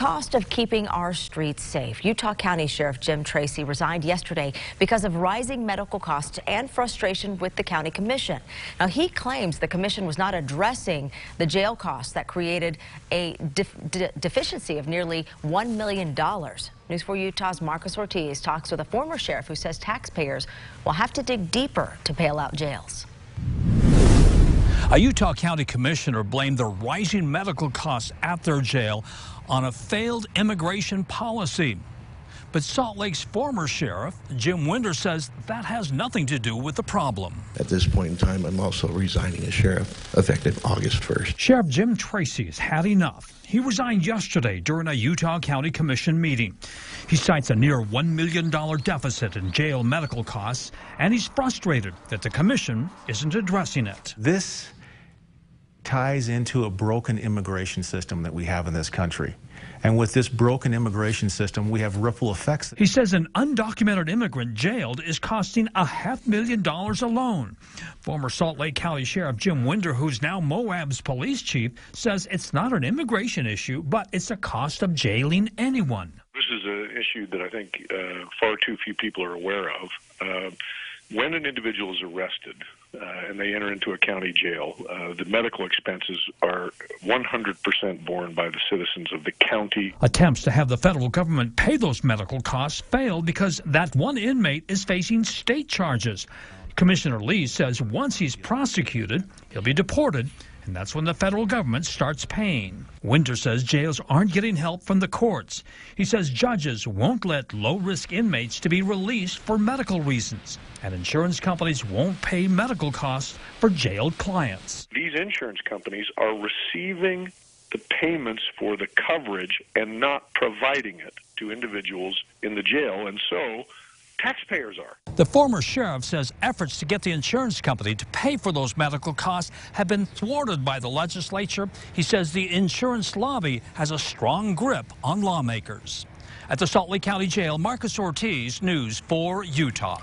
cost of keeping our streets safe. Utah County Sheriff Jim Tracy resigned yesterday because of rising medical costs and frustration with the county commission. Now, he claims the commission was not addressing the jail costs that created a deficiency of nearly $1 million. News 4 Utah's Marcus Ortiz talks with a former sheriff who says taxpayers will have to dig deeper to bail out jails. A Utah County commissioner blamed the rising medical costs at their jail on a failed immigration policy. But Salt Lake's former sheriff, Jim Winder, says that has nothing to do with the problem. At this point in time, I'm also resigning as sheriff, effective August 1st. Sheriff Jim Tracy has had enough. He resigned yesterday during a Utah County Commission meeting. He cites a near $1 million deficit in jail medical costs, and he's frustrated that the commission isn't addressing it. This ties into a broken immigration system that we have in this country. And with this broken immigration system, we have ripple effects. He says an undocumented immigrant jailed is costing $500,000 alone. Former Salt Lake County Sheriff Jim Winder, who's now Moab's police chief, says it's not an immigration issue, but it's a cost of jailing anyone. This is an issue that I think far too few people are aware of. When an individual is arrested and they enter into a county jail, the medical expenses are 100% borne by the citizens of the county. Attempts to have the federal government pay those medical costs failed because that one inmate is facing state charges. Commissioner Lee says once he's prosecuted, he'll be deported, and that's when the federal government starts paying. Winter says jails aren't getting help from the courts. He says judges won't let low-risk inmates to be released for medical reasons, and insurance companies won't pay medical costs for jailed clients. These insurance companies are receiving the payments for the coverage and not providing it to individuals in the jail, and so taxpayers are. The former sheriff says efforts to get the insurance company to pay for those medical costs have been thwarted by the legislature. He says the insurance lobby has a strong grip on lawmakers. At the Salt Lake County Jail, Marcus Ortiz, News 4 Utah.